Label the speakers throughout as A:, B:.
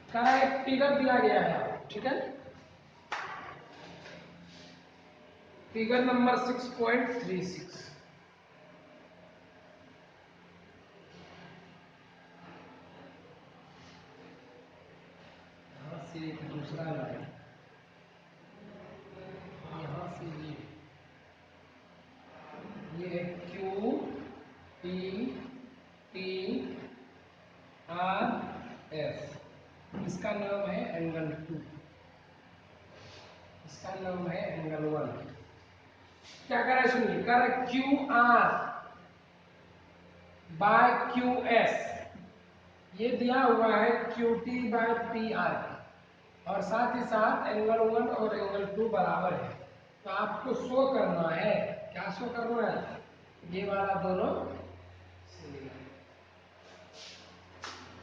A: का एक फिगर दिया गया है, ठीक है, फिगर नंबर 6.36। यहाँ से एक दूसरा लाइन, यहाँ से ये है Q P T R S, इसका नाम है एंगल 2, इसका नाम है एंगल 1। क्या कर रहा है सुनिए, कर रहा है Q R by Q S, ये दिया हुआ है Q T by P R, और साथ ही साथ एंगल 1 और एंगल 2 बराबर है। तो आपको शो करना है, क्या शो करना है, ये वाला दोनों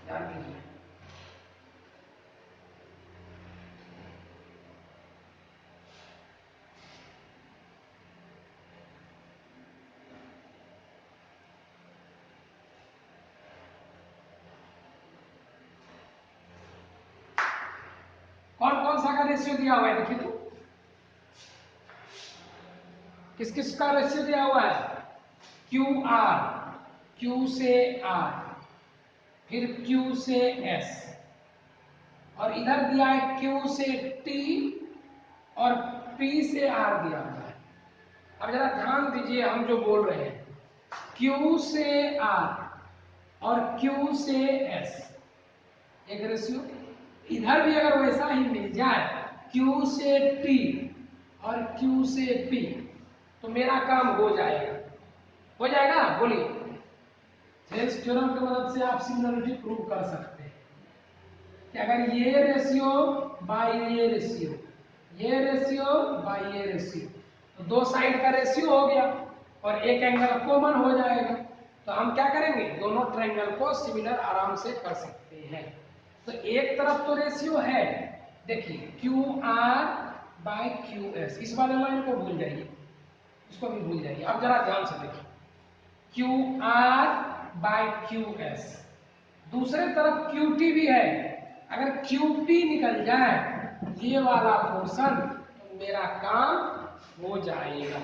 A: ध्यान दीजिए। कौन कौन सा का रेशियो दिया हुआ है, देखिए तो किस किस का रेशियो दिया हुआ है, क्यू आर, क्यू से आर, फिर क्यू से एस, और इधर दिया है क्यू से टी और पी से आर दिया हुआ है। अब जरा ध्यान दीजिए हम जो बोल रहे हैं, क्यू से आर और क्यू से एस एक रेशियो, इधर भी अगर वैसा ही मिल जाए क्यू से टी और क्यू से पी, तो मेरा काम हो जाएगा, हो जाएगा। बोलिए, थेल्स थ्योरम की मदद से आप सिमिलरिटी प्रूव कर सकते हैं कि अगर ये रेशियो बाय ये रेशियो, ये रेशियो बाय ये रेशियो, तो दो साइड का रेशियो हो गया और एक एंगल कॉमन हो जाएगा। तो हम क्या करेंगे, दोनों ट्रायंगल को सिमिलर आराम से कर सकते हैं। तो एक तरफ तो रेशियो है, देखिए Q R by Q S, इस वाले लाइन को भूल जाइए, इसको भी भूल जाइए। अब जरा ध्यान से देखिए, Q R by Q S, दूसरे तरफ क्यू टी भी है, अगर क्यू पी निकल जाए ये वाला पोर्शन, तो मेरा काम हो जाएगा।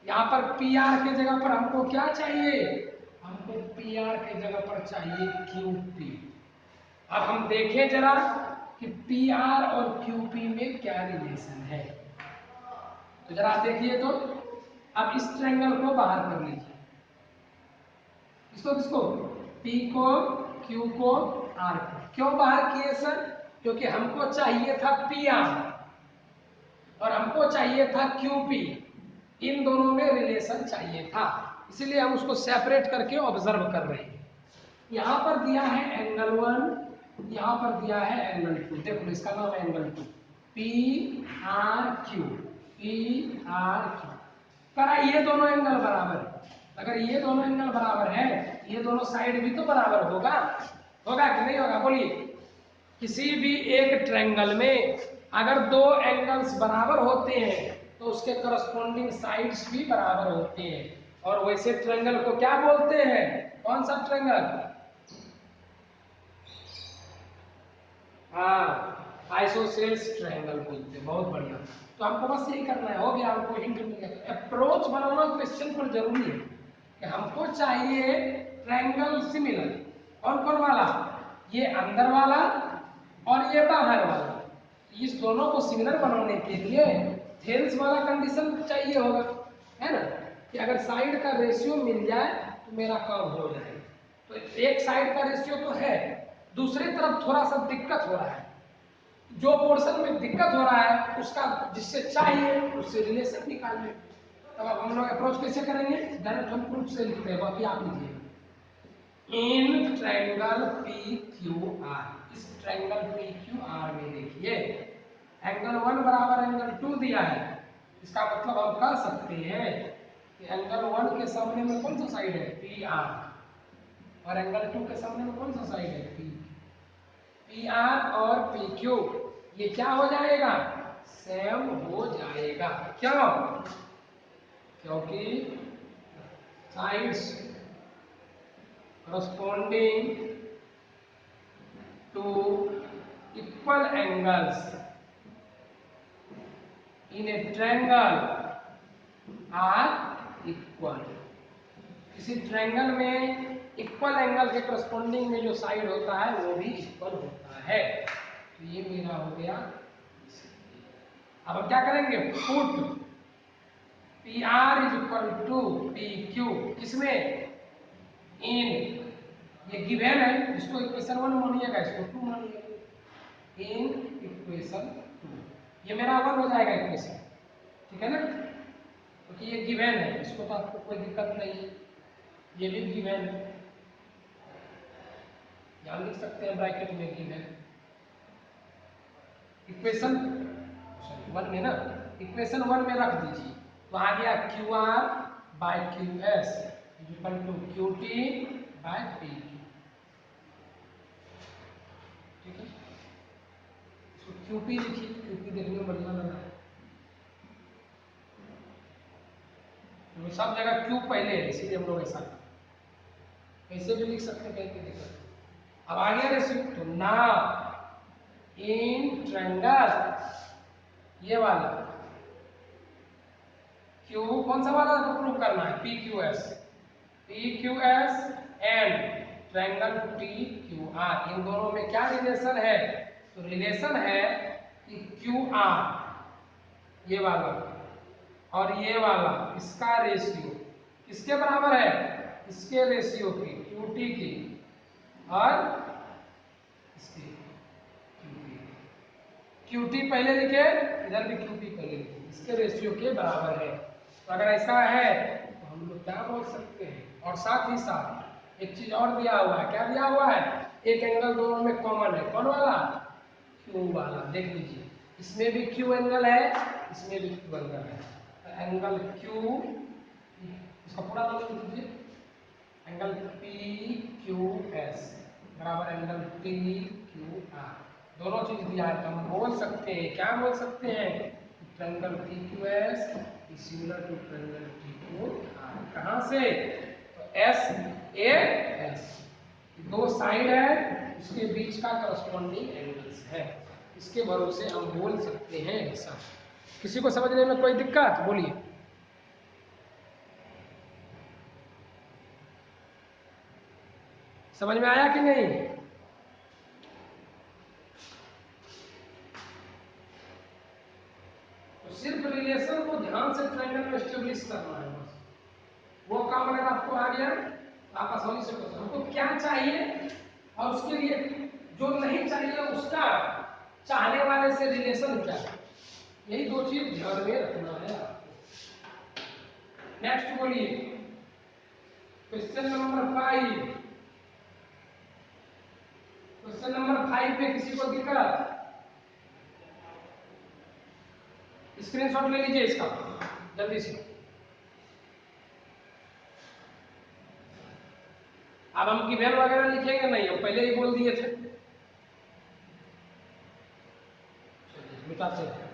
A: यहाँ पर पी आर के जगह पर हमको क्या चाहिए, हमको पी आर के जगह पर चाहिए क्यू पी। अब हम देखें जरा कि पी आर और क्यू पी में क्या रिलेशन है, तो जरा देखिए तो। अब इस ट्रायंगल को बाहर कर लीजिए, इसको किसको, पी को, क्यू को, आर को। क्यों बाहर किए सर, क्योंकि हमको चाहिए था पी आर और हमको चाहिए था क्यू पी, इन दोनों में रिलेशन चाहिए था, इसीलिए हम उसको सेपरेट करके ऑब्जर्व कर रहे हैं। यहां पर दिया है एंगल 1, यहां पर दिया है एंगल 2, देखो इसका नाम है angle 2, P R Q, P R Q. करा ये दोनों एंगल बराबर है, अगर ये दोनों एंगल बराबर है, ये दोनों साइड भी तो बराबर होगा, होगा कि नहीं होगा, बोलिए। किसी भी एक ट्रायंगल में अगर दो एंगल्स बराबर होते हैं तो उसके करस्पॉन्डिंग साइड्स भी बराबर होते हैं, और वैसे ट्रायंगल को क्या बोलते हैं, कौन सा ट्रायंगल, हाँ आइसोसेल्स ट्रायंगल बोलते हैं। बहुत बढ़िया, तो हमको बस यही करना है, हो गया, हमको हिंट मिल गया। अप्रोच बनाना क्वेश्चन पर जरूरी है कि हमको चाहिए ट्रायंगल सिमिलर, और कौन वाला, ये अंदर वाला और ये बाहर वाला, इस दोनों को सिमिलर बनाने के लिए थेल्स वाला कंडीशन चाहिए होगा, है ना, कि अगर साइड का रेशियो मिल जाए तो मेरा काम हो जाए। तो एक साइड का रेशियो तो है, दूसरी तरफ थोड़ा सा दिक्कत हो रहा है, जो पोर्शन में दिक्कत हो रहा है उसका जिससे चाहिए उससे रिलेशन निकालिए। तब अब हम लोग अप्रोच कैसे करेंगे, डायरेक्ट हम प्रूफ से लिखते हैं, बाकी आप लीजिए। In triangle P Q R, इस ट्रायंगल पी क्यू आर में देखिए एंगल 1 बराबर एंगल 2 दिया है, इसका मतलब हम कह सकते हैं कि एंगल 1 के सामने में कौन सा साइड है, पी आर, और एंगल 2 के सामने में कौन सा साइड है, पी, पी आर और पी क्यू, ये क्या हो जाएगा, सेम हो जाएगा। क्यों, क्योंकि sides corresponding to equal angles in a triangle are equal. किसी ट्रायंगल में इक्वल एंगल के करस्पॉन्डिंग में जो साइड होता है वो भी इक्वल होता है। तो ये मेरा हो गया। अब हम क्या करेंगे, put P R is equal to P Q, किसमें, इन, ये गिवन है, इसको इक्वेशन 1 मानिएगा, इसको 2 मानिएगा, इन इक्वेशन 2, ये मेरा 1 हो जाएगा इक्वेशन, ठीक है ना, क्योंकि ये गिवन है, इसको तो आपको कोई दिक्कत नहीं है, ये भी गिवन है, यहाँ लिख सकते हैं ब्रैकेट में गिवन इक्वेशन 1 में ना, इक्वेशन 1 में रख दीजिए, तो आ गया Q R by Q S equal to Q T by P Q, ठीक है। इसको क्यू पी लिखिए, क्यू पी देखने में बढ़िया लग रहा है, तो सब जगह क्यू पहले है, इसीलिए हम लोग ऐसा ऐसे भी लिख सकते हैं, कहीं की दिक्कत। अब आ गया रेशियो, तो ना इन ट्रायंगल, ये वाला क्यू कौन सा वाला को प्रूव करना है, P Q S and triangle T Q R, इन दोनों में क्या रिलेशन है, तो रिलेशन है कि क्यू आर ये वाला और ये वाला, इसका रेशियो किसके बराबर है, इसके रेशियो की, क्यू टी की और इसकी क्यू टी पहले लिखे, इधर भी क्यू टी पहले लिखे, इसके रेशियो के बराबर है। तो अगर ऐसा है तो हम लोग क्या बोल सकते हैं, और साथ ही साथ एक चीज और दिया हुआ है, क्या दिया हुआ है, एक एंगल दोनों में कॉमन है, कौन वाला, क्यू वाला, देख लीजिए, इसमें भी क्यू एंगल है, इसमें भी क्यू एंगल है, तो एंगल क्यू, इसका पूरा नाम लिख दीजिए, एंगल पी क्यू एस बराबर एंगल टी क्यू आर, दोनों चीज दिया है, तो हम बोल सकते हैं, क्या बोल सकते हैं, triangle P Q S is similar to triangle T Q R, कहां से, तो एस ए एस, दो साइड है, उसके बीच का करस्पॉन्डिंग एंगल्स है, इसके भरोसे हम बोल सकते हैं ऐसा। किसी को समझने में कोई दिक्कत, बोलिए। समझ में आया कि नहीं, तो सिर्फ रिलेशन को ध्यान से ट्रायंगल में एस्टेब्लिश करना है बस, वो काम अगर आपको आ गया आप आसानी से कर सकते, हमको क्या चाहिए और उसके लिए जो नहीं चाहिए उसका चाहने वाले से रिलेशन क्या है, यही दो चीज ध्यान में रखना है आपको। नेक्स्ट बोलिए, क्वेश्चन नंबर 5, क्वेश्चन नंबर 5 में किसी को दिक्कत, स्क्रीनशॉट ले लीजिए इसका जल्दी से। अब हम गिवन वगैरह लिखेंगे नहीं, हम पहले ही बोल दिए थे, मिटाते हैं।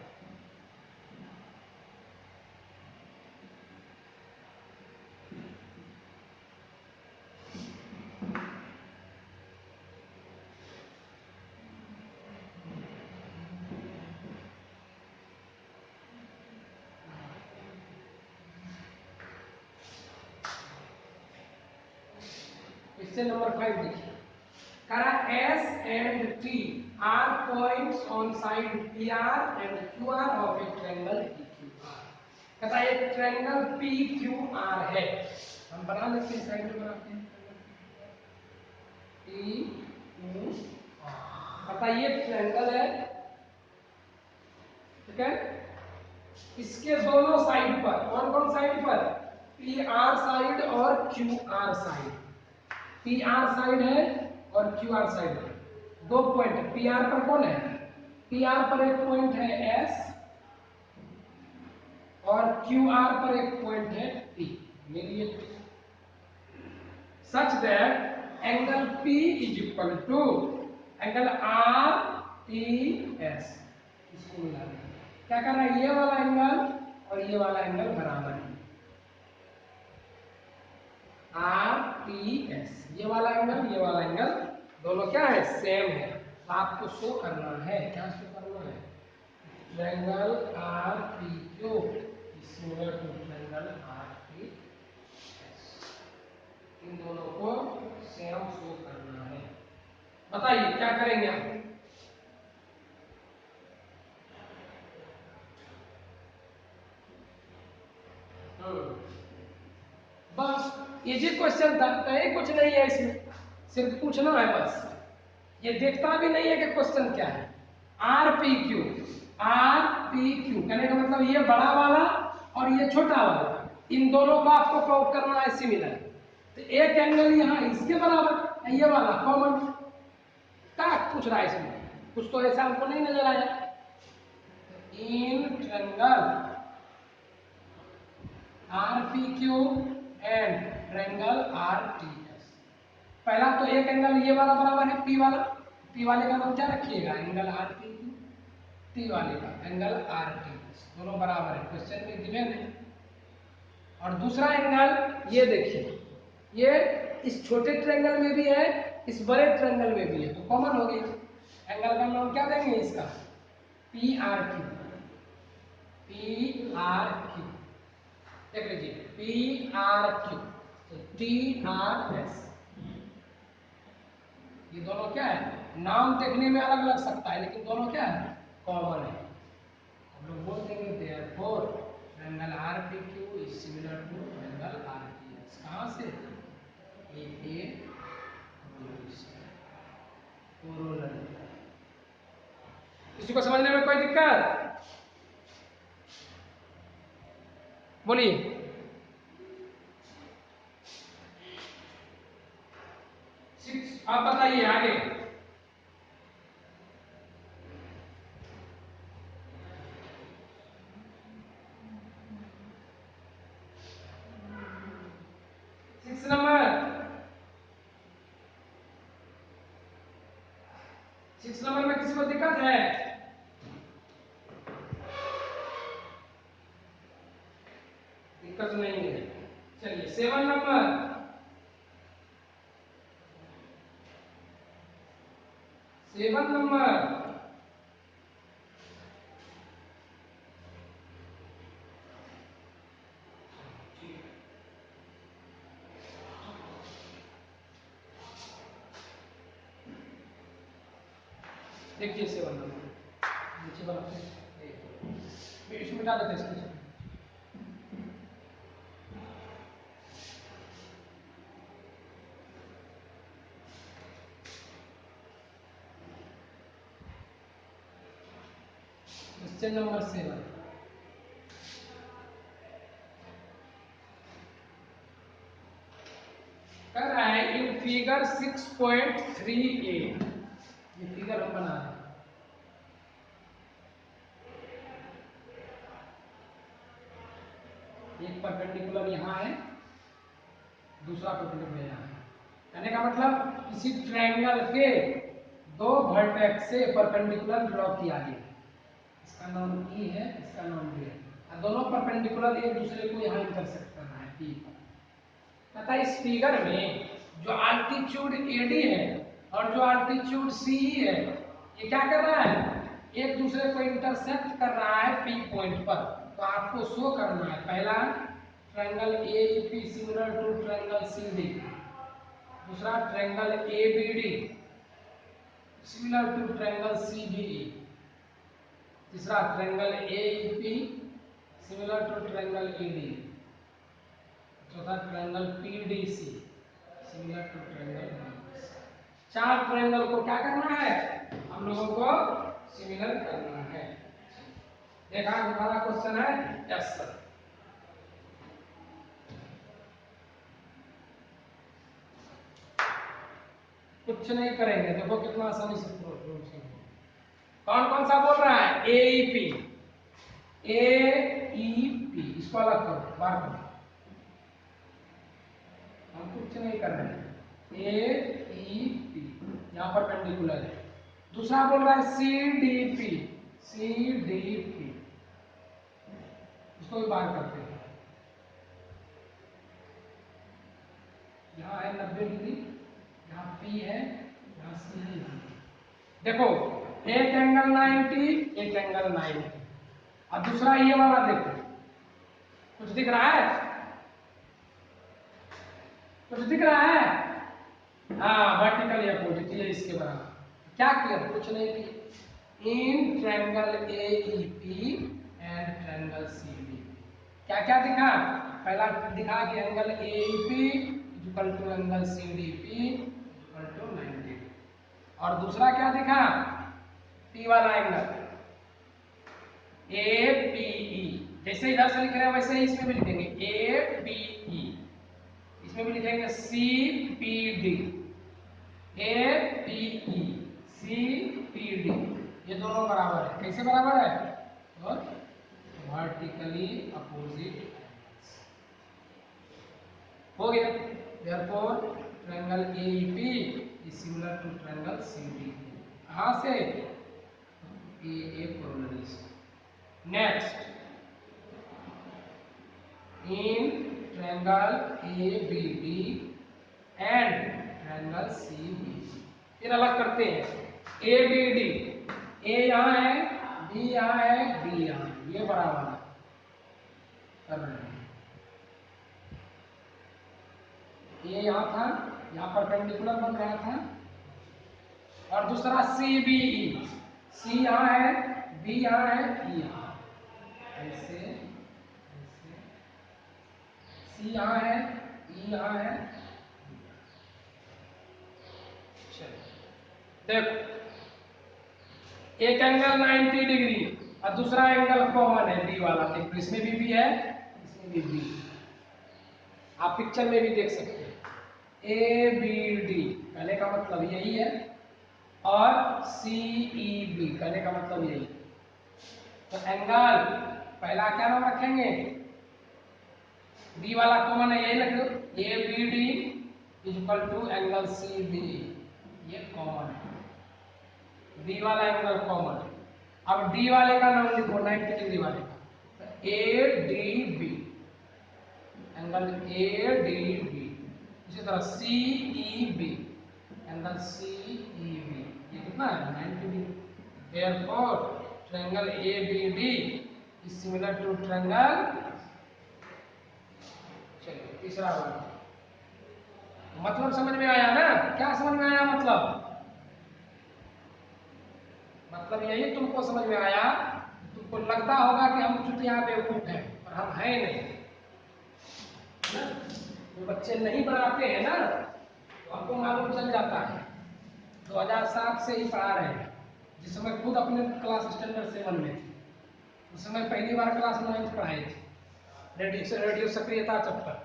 A: क्वेश्चन नंबर 5 देखिए, करा S and T are points on side PR and QR of a triangle PQR, कहता है एक ट्रायंगल PQR है, हम बना लेते हैं, साइड में बनाते हैं PQR, कहता है ये ट्रायंगल है, ठीक है, इसके दोनों साइड पर, कौन कौन साइड पर, PR साइड और QR साइड, PR साइड है और QR साइड है, दो पॉइंट, PR पर कौन है, PR पर एक पॉइंट है S और QR पर एक पॉइंट है T, मेरी such that angle P is equal to angle RTS, इसको मिला दें, क्या करना है, ये वाला एंगल और ये वाला एंगल बराबर है, RTS, ये वाला एंगल दोनों क्या है, सेम है, तो आपको शो करना है, क्या शो करना है, triangle R P Q similar to triangle R P, इन दोनों को सेम शो करना है। बताइए क्या करेंगे आप? बस इजी क्वेश्चन था, कहीं कुछ नहीं है इसमें, सिर्फ पूछना है बस। ये देखता भी नहीं है कि क्वेश्चन क्या है। Are P Q, are P Q कहने का मतलब ये बड़ा वाला और ये छोटा वाला, इन दोनों को आपको प्रूव करना है सिमिलर। तो एक एंगल यहाँ इसके बराबर, ये वाला कॉमन, क्या पूछ रहा है इसमें, कुछ तो ऐसा हमको नहीं नजर आया। In triangle R P Q and triangle R T S, पहला तो एक एंगल ये वाला बराबर है पी वाला, पी वाले का नाम क्या रखिएगा, angle are P Q, T वाले का एंगल आर टी एस, दोनों बराबर है, क्वेश्चन में गिवन है। और दूसरा एंगल ये देखिए, ये इस छोटे ट्रायंगल में भी है, इस बड़े ट्रायंगल में भी है, तो कॉमन हो गया। एंगल का नाम क्या देंगे इसका, P R Q, P R Q, देख लीजिए P R Q, T R S, ये दोनों क्या है, नाम देखने में अलग लग सकता है लेकिन दोनों क्या है, कॉमन है। हम लोग बोल देंगे therefore triangle R P Q is similar to triangle R T S, कहां से, ए कोरोलरी। किसी को समझने में कोई दिक्कत, बोलिए। आप बताइए आगे। सिक्स नंबर, सिक्स नंबर में किसी को दिक्कत है, दिक्कत नहीं है। चलिए सेवन नंबर, सेवन नंबर, देखिए सेवन नंबर नीचे वाला इसमें मिटा देते हैं इसको। क्वेश्चन नंबर सेवन, कर रहा है इन फिगर 6.38, ये फिगर हम बना रहे हैं, एक परपेंडिकुलर यहाँ है, दूसरा परपेंडिकुलर यहाँ है, कहने का मतलब किसी ट्रायंगल के दो वर्टेक्स से परपेंडिकुलर ड्रॉ किया गया, इसका नाम ई है, इसका नाम बी है, और दोनों परपेंडिकुलर एक दूसरे को यहाँ इंटरसेक्ट कर रहा है पी पर। पता इस फिगर में जो अल्टीट्यूड एडी है और जो अल्टीट्यूड सी है, ये क्या कर रहा है, एक दूसरे को इंटरसेक्ट कर रहा है पी पॉइंट पर। तो आपको शो करना है, पहला triangle AEP similar to triangle CD, दूसरा triangle ABD similar to triangle CDE, तीसरा triangle AEP similar to triangle ED, चौथा triangle PDC similar to triangle BDC. चार ट्रायंगल को क्या करना है, हम लोगों को सिमिलर करना है। देखा हमारा क्वेश्चन है, यस सर। कुछ नहीं करेंगे, देखो कितना आसानी से प्रूव करेंगे। कौन कौन सा बोल रहा है, एईपी, एईपी इसको अलग करो, बार करो, हम कुछ नहीं कर रहे हैं, एईपी यहाँ पर परपेंडिकुलर है। दूसरा बोल रहा है सीडीपी, सीडीपी इसको भी बाहर करते हैं, यहाँ है 90 डिग्री, यहाँ पी है, यहाँ सी है, देखो एक एंगल 90, एक एंगल 90, और दूसरा ये वाला देखो, कुछ दिख रहा है? कुछ दिख रहा है? हाँ, वर्टिकली अपोजिट, ये इसके बराबर। क्या किया? कुछ नहीं किया। In triangle AEP and triangle CB क्या क्या दिखा? पहला दिखा कि angle AEP equal to angle CDP equal to 90, और दूसरा क्या दिखा? पी वाला एंगल एपीई, जैसे इधर से लिख रहे हैं वैसे ही इसमें भी लिखेंगे एपीई, इसमें भी लिखेंगे सीपीडी, एपीई सीपीडी, ये दोनों बराबर है। कैसे बराबर है? और वर्टिकली अपोजिट हो गया। therefore triangle AEP is similar to triangle CDP. कहां से? ए कोरोनरी से। Next, in triangle ABD and triangle CBC. फिर अलग करते हैं। एबीडी, ए यहां है, बी यहां है, डी यहां है, ये बराबर कर रहे हैं। ये यहां था, यहां परपेंडिकुलर बन रहा था, और दूसरा सीबीई, सी यहां है, बी यहां है, ई यहां, ऐसे ऐसे, सी यहां है, ई यहां है। देखो एक एंगल 90 डिग्री और दूसरा एंगल कॉमन है बी वाला, देखो इसमें भी है, इसमें भी बी, आप पिक्चर में भी देख सकते हैं। ए बी डी कहने का मतलब यही है, और सी ई बी कहने का मतलब यही है। तो एंगल पहला क्या नाम रखेंगे? बी वाला कॉमन है, यही रख लो, A B D is equal to angle C B, ये कॉमन है, बी वाला एंगल कॉमन। अब डी वाले का नाम लिखो, 90 डिग्री वाले का, A D B, angle A D B. इसी तरह C E B, angle C E B, ये कितना है? 90 degree. Therefore triangle A B D is similar to triangle, चलिए तीसरा वाला। मतलब समझ में आया ना? क्या समझ में आया? मतलब यही तुमको समझ में आया। तुमको लगता होगा कि हम चुतिया बेवकूफ हैं, पर हम हैं नहीं ना? जो बच्चे नहीं बनाते हैं ना, तो हमको मालूम चल जाता है। 2007 से ही पढ़ा रहे हैं, जिस समय खुद अपने क्लास स्टैंडर्ड 7 में थे, उस समय पहली बार क्लास 9 पढ़ाई थी, रेडियो सक्रियता चैप्टर।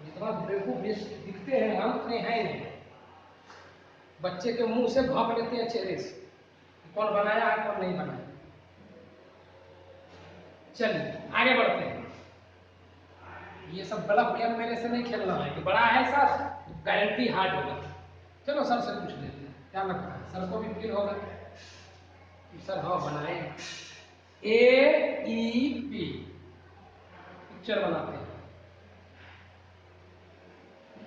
A: जितना बेवकूफ दिखते हैं हम, उतने हैं नहीं। बच्चे के मुंह से भाप लेते हैं चेहरे से, कौन बनाया है कौन नहीं बनाया। चलिए आगे बढ़ते हैं। ये सब बल्ब गेम मेरे से नहीं खेलना है कि बड़ा है सर गारंटी हार्ड होगा। चलो सर से पूछ लेते हैं, क्या लगता है? सर को भी फील होगा सर हाँ बनाए। ए ई पी पिक्चर बनाते हैं,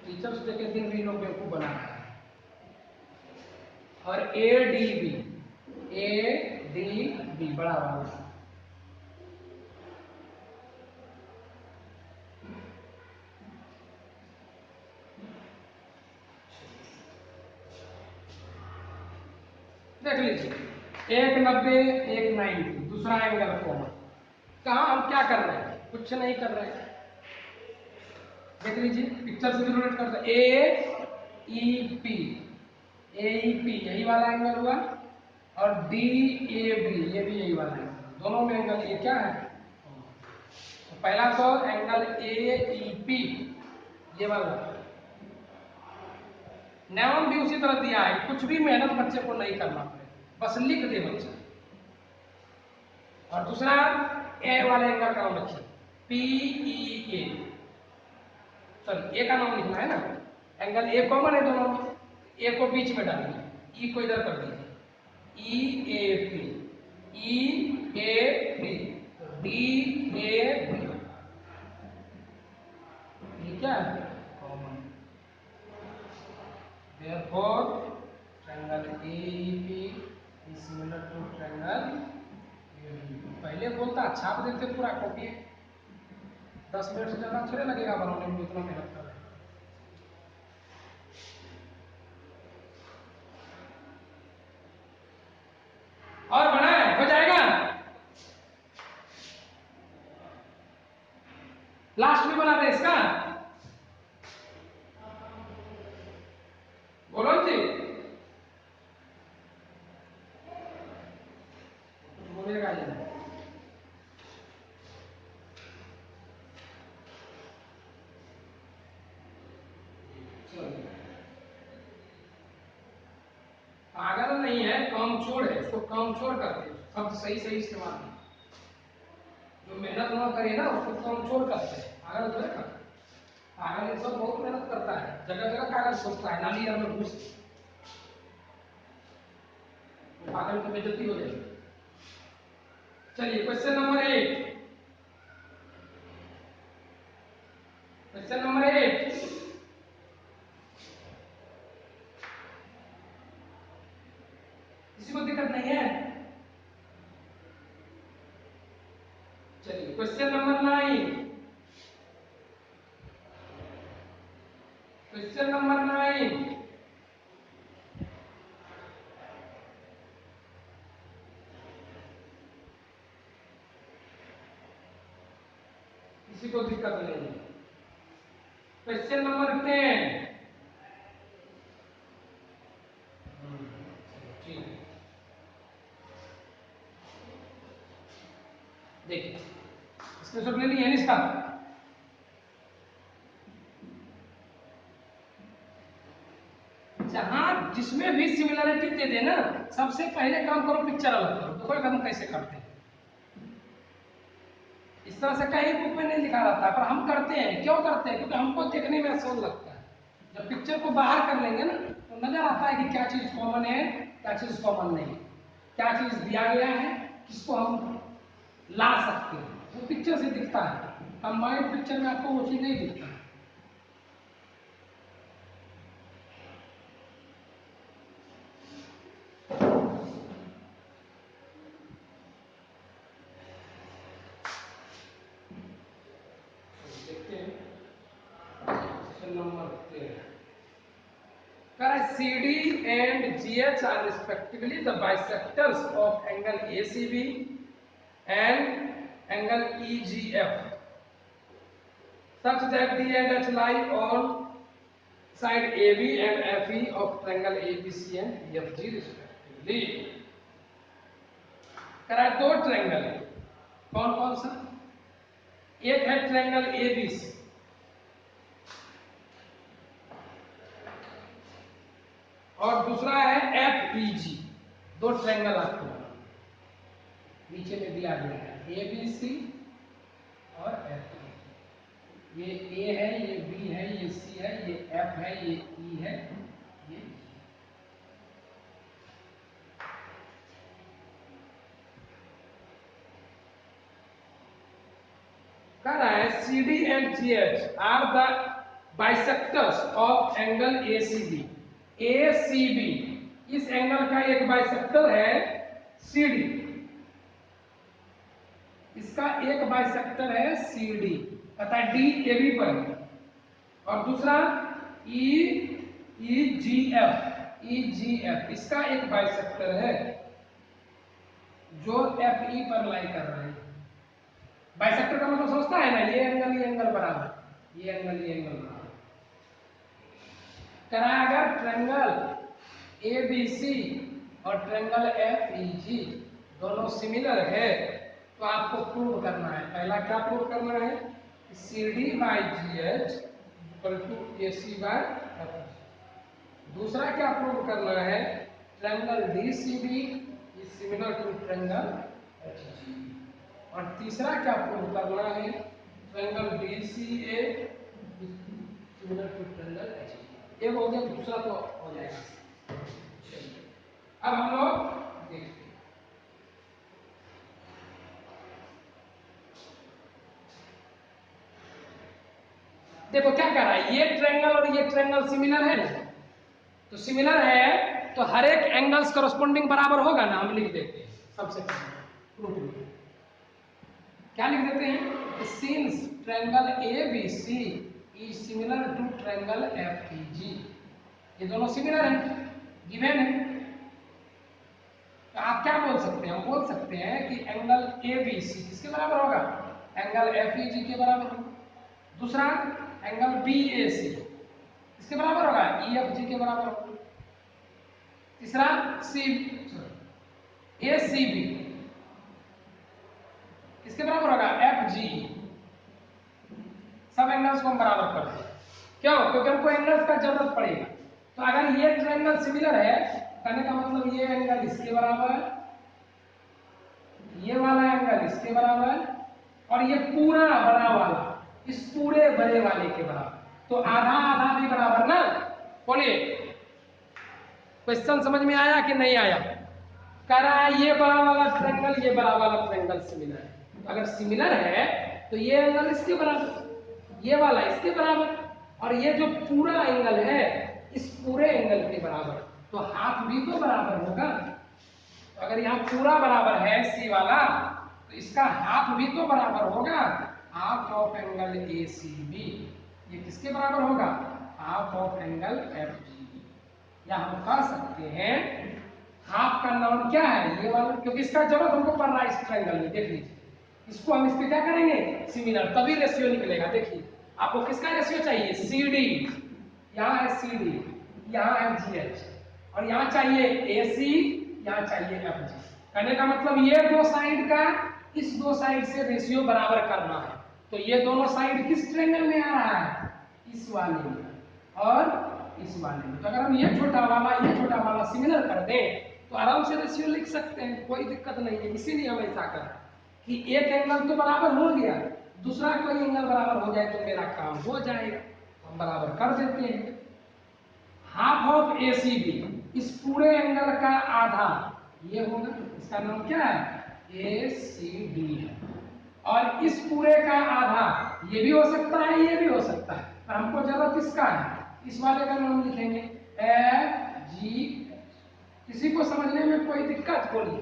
A: टीचर्स डे के दिन भी लोग बेवकूफ बना रहे हैं। और ए डी बी बड़ा वाला, देख लीजिए, एक 90 एक 90, दूसरा एंगल कॉमन। कहा हम क्या कर रहे हैं? कुछ नहीं कर रहे हैं। देख लीजिए पिक्चर से रिलेट करते हैं। ए ई पी यही वाला एंगल हुआ, और डी ए बी ये भी यही वाला एंगल, दोनों में एंगल ये क्या है? तो पहला तो एंगल ए ई पी ये वाला, नाम भी उसी तरह दिया है, कुछ भी मेहनत बच्चे को नहीं करना पड़े, बस लिख दे बच्चा। और दूसरा ए वाले एंगल का नाम रखिए, पी ई ए, सॉरी ए का नाम लिखना है ना, एंगल ए कॉमन है दोनों में, ए को बीच में डालिए, ई को इधर कर दीजिए, E A P, E A P, D A P, ये क्या है? Common. Therefore triangle AEP is similar to triangle ABP। पहले बोलता छाप देते पूरा कॉपी, 10 मिनट से ज्यादा थोड़े लगेगा बनाने में, इतना मेहनत कर रहे हैं। और बनाए हो जाएगा, लास्ट में बना दे इसका, बोलो जी, बोलेगा ये पागल नहीं है, कामचोर है, इसको कामचोर करते हैं, शब्द सही सही इस्तेमाल है। जो मेहनत ना करे ना उसको कामचोर करते हैं, पागल थोड़े करते हैं। पागल ये सब बहुत मेहनत करता है, जगह जगह कागज सोचता है, नाली में घुस पागल की बेइज्जती हो जाएगी। चलिए क्वेश्चन नंबर 8, क्वेश्चन नंबर 8, किसी को दिक्कत नहीं है? चलिए क्वेश्चन नंबर 9, क्वेश्चन नंबर 9, किसी को दिक्कत नहीं है? क्वेश्चन नंबर 10, ठीक है, देखिए इसमें सब ले लिया है इसका। जहां जिसमें भी सिमिलरिटी दे देना, सबसे पहले काम करो पिक्चर अलग करो, देखो हम कैसे करते हैं। इस तरह से कहीं बुक में नहीं लिखा रहता है, पर हम करते हैं। क्यों करते हैं? क्योंकि हमको देखने में आसान लगता है। जब पिक्चर को बाहर कर लेंगे ना तो नजर आता है कि क्या चीज कॉमन है, क्या चीज कॉमन नहीं, क्या चीज दिया गया है, किसको हम ला सकते हैं, वो पिक्चर से दिखता है। कंबाइंड पिक्चर में आपको वो चीज नहीं दिखता है। देखते हैं question number 13, CD and GH are respectively the bisectors of angle ACB and angle EGF, such that D and H lie on side AB and FE of triangle ABC and EFG respectively। करा दो triangle, कौन कौन सा? एक है triangle ABC और दूसरा है FEG। दो ट्रायंगल आपको नीचे में दिया गया है, ABC और FEG। ये A है, ये B है, ये C है, ये F है, ये E है, ये कह रहा है CD and GH are the bisectors of angle ACB। ACB इस एंगल का एक बाइसेक्टर है CD, इसका एक बाइसेक्टर है CD, पता है DAB पर, और दूसरा EGF इसका एक बाइसेक्टर है जो FE पर लाई कर रहे हैं। बाइसेक्टर का मतलब समझता है ना, ये एंगल बराबर, ये एंगल बराबर। करा अगर ट्रायंगल ABC और ट्रायंगल FEG दोनों सिमिलर है तो आपको प्रूव करना है। पहला क्या प्रूव करना है? CD by GH equal to AC by FEG। दूसरा क्या प्रूव करना है? Triangle DCB is similar to triangle HG। और तीसरा क्या प्रूव करना है? Triangle DCA similar to triangle HG। एक हो गया, दूसरा तो हो जाएगा। अब हम लोग देखते हैं, देखो क्या कह रहा है, ये ट्रायंगल और ये ट्रायंगल सिमिलर है ना, तो सिमिलर है तो हर एक एंगल्स करस्पॉन्डिंग बराबर होगा ना, हम लिख देते हैं सबसे पहले प्रूफ में क्या लिख देते हैं, since triangle ABC is similar to triangle FEG, ये दोनों सिमिलर हैं, गिवन है। तो आप क्या बोल सकते हैं, हम बोल सकते हैं कि एंगल ABC किसके बराबर होगा, एंगल FEG के बराबर होगा। दूसरा एंगल BAC किसके बराबर होगा, EFG के बराबर होगा। तीसरा ACB किसके बराबर होगा, FGE। सब एंगल्स को हम बराबर कर दें, क्यों, क्योंकि हमको एंगल्स का जरूरत पड़ेगा। तो अगर ये ट्रायंगल सिमिलर है, कहने का मतलब ये एंगल इसके बराबर है, ये वाला एंगल इसके बराबर है, और ये पूरा बड़ा वाला इस पूरे बड़े वाले के बराबर, तो आधा आधा भी बराबर ना। बोलिए क्वेश्चन समझ में आया कि नहीं आया। कह रहा है ये बड़ा वाला ट्रायंगल ये बड़ा वाला ट्रायंगल सिमिलर है, तो अगर सिमिलर है तो ये एंगल इसके बराबर, ये वाला इसके बराबर, और ये जो पूरा एंगल है इस पूरे एंगल के बराबर, तो हाफ भी तो बराबर होगा। तो अगर यहाँ पूरा बराबर है सी वाला, तो इसका हाफ भी तो बराबर होगा, हाफ ऑफ एंगल ACB ये किसके बराबर होगा, हाफ ऑफ एंगल FGB। या हम कह सकते हैं हाफ का नाम क्या है, ये वाला, क्योंकि इसका जरूरत हमको पड़ रहा है इस ट्रायंगल में। देख लीजिए इसको हम इस पे क्या करेंगे, सिमिलर, तभी रेशियो निकलेगा। देखिए आपको किसका रेशियो चाहिए, CD, यहाँ है CD, यहाँ है GH, और यहाँ चाहिए AC, यहाँ चाहिए FG। कहने का मतलब ये दो साइड का इस दो साइड से रेशियो बराबर करना है। तो ये दोनों साइड किस ट्रायंगल में आ रहा है, इस वाले में और इस वाले में। तो अगर हम ये छोटा वाला सिमिलर कर दें तो आराम से रेशियो लिख सकते हैं, कोई दिक्कत नहीं है। इसीलिए हम ऐसा कर कि एक एंगल तो बराबर हो गया, दूसरा कोई एंगल बराबर हो जाए तो मेरा काम हो जाएगा, हम बराबर कर देते हैं। हाफ ऑफ ACB इस पूरे एंगल का आधा ये होगा, इसका नाम क्या है, ACD है, और इस पूरे का आधा ये भी हो सकता है, ये भी हो सकता है, पर हमको जरूरत इसका है, इस वाले का नाम लिखेंगे FG। किसी को समझने में कोई दिक्कत, बोलिए।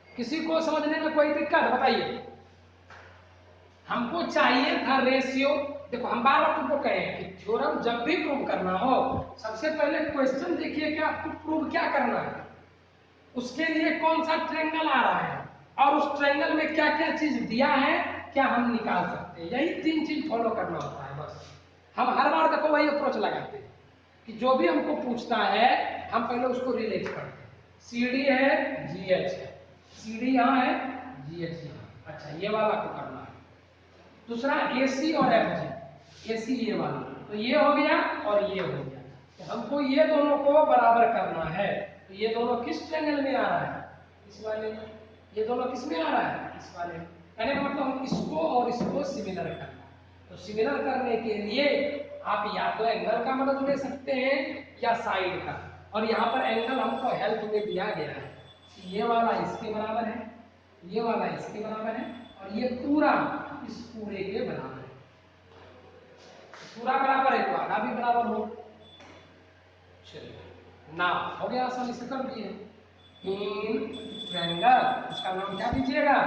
A: किसी को समझने में कोई दिक्कत बताइए। हमको चाहिए था रेशियो। देखो हम बार बार तुमको कहे कि थ्योरम जब भी प्रूव करना हो, सबसे पहले क्वेश्चन देखिए कि आपको प्रूव क्या करना है, उसके लिए कौन सा ट्रायंगल आ रहा है, और उस ट्रायंगल में क्या क्या चीज दिया है, क्या हम निकाल सकते हैं। यही तीन चीज फॉलो करना होता है बस। हम हर बार देखो वही अप्रोच लगाते हैं कि जो भी हमको पूछता है हम पहले उसको रिलेट करते हैं। CD है, GH है, CD यहाँ है, GH यहाँ। अच्छा ये वाला को करना है। दूसरा AC और FG, AC ये वाला, तो ये हो गया और ये हो गया, तो हमको ये दोनों को बराबर करना है। तो ये दोनों किस ट्रायंगल में आ रहा है, इस वाले में। ये दोनों किस में आ रहा है, इस वाले में। कहने का मतलब हम इसको और इसको सिमिलर करना। तो सिमिलर करने के लिए आप या तो एंगल का मदद ले सकते हैं या साइड का, और यहाँ पर एंगल हमको हेल्प में दिया गया है, ये वाला इसके बराबर है, ये वाला इसके बराबर है, और ये पूरा इस पूरे के बराबर है। पूरा बराबर है तो आधा भी बराबर हो। चलिए ना हो गया, आसानी से कर दिए। इन ट्रायंगल, उसका नाम क्या दीजिएगा,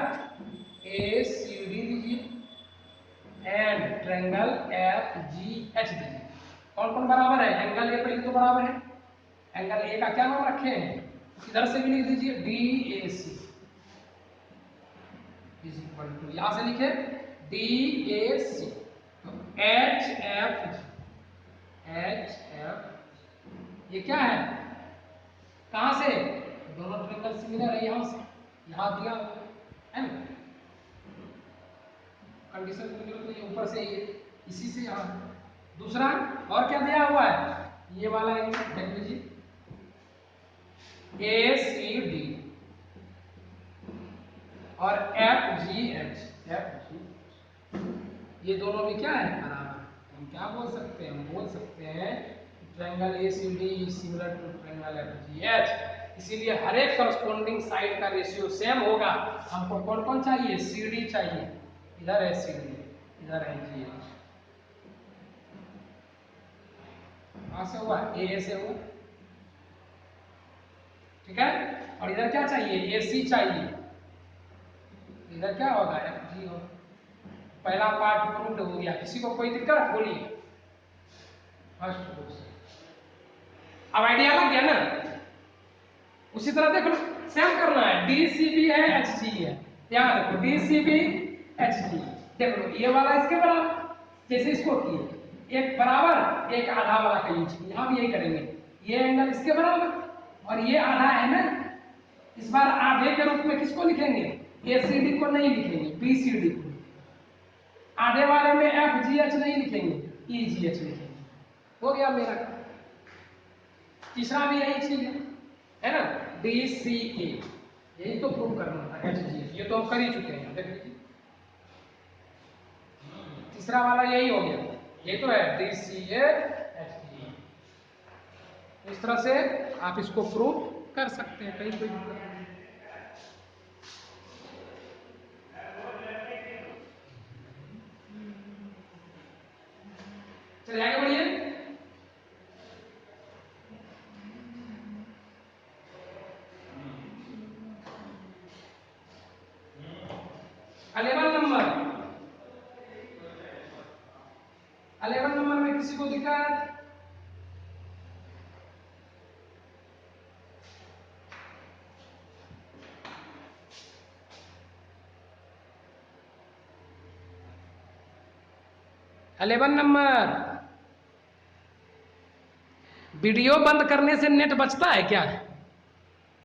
A: ACD दीजिए, एंड ट्रायंगल FGH दीजिए। कौन कौन बराबर है, एंगल A पर तो बराबर है, एंगल A का क्या नाम रखे हैं, इधर से भी लिख दीजिए DAC इज इक्वल टू, यहां से लिखे DAC, तो HFG, ये क्या है, कहां से, दोनों ट्रायंगल सिमिलर है, यहां से यहां दिया है ना, कंडीशन तो ये ऊपर से ये इसी से यहां। दूसरा और क्या दिया हुआ है, ये वाला एंगल देख लीजिए ACD और FGH, ये दोनों भी क्या है, बराबर। हम क्या बोल सकते हैं, हम बोल सकते हैं triangle ACD similar to triangle FGH, इसीलिए हर एक करस्पॉन्डिंग साइड का रेशियो सेम होगा। हमको कौन कौन चाहिए, CD चाहिए, इधर है CD, इधर है GH। कहां से हुआ, ए से हुआ, ठीक है। और इधर क्या चाहिए, ए सी चाहिए, इधर क्या होगा, एफ जी होगा। पहला पार्ट प्रूव्ड हो गया, किसी को कोई दिक्कत, बोलिए। फर्स्ट क्वेश्चन, अब आइडिया लग गया ना। उसी तरह देखो सेम करना है, डीसीबी है, एचजी है, यहाँ देखो डीसीबी एचजी, देखो ये वाला इसके बराबर, जैसे इसको किए एक बराबर एक आधा वाला का यूज किया, हम यही करेंगे, ये एंगल इसके बराबर और ये आधा है ना, इस बार आधे के रूप में किसको लिखेंगे, एसीडी को नहीं लिखेंगे, बीसीडी को, आधे वाले में एफ जी एच नहीं लिखेंगे, ई जी एच लिखेंगे। हो गया मेरा काम। तीसरा भी यही चीज है ना, डी सी ए, यही तो प्रूव करना था, एच जी एच, ये तो हम कर ही चुके हैं, देख लीजिए। तीसरा वाला यही हो गया, ये तो है D C A H G. इस तरह से आप इसको प्रूव कर सकते हैं, कहीं कोई दिक्कत नहीं। चलिए आगे बढ़िए। अलेवन नंबर में किसी को दिक्कत, अलेवन नंबर, वीडियो बंद करने से नेट बचता है क्या?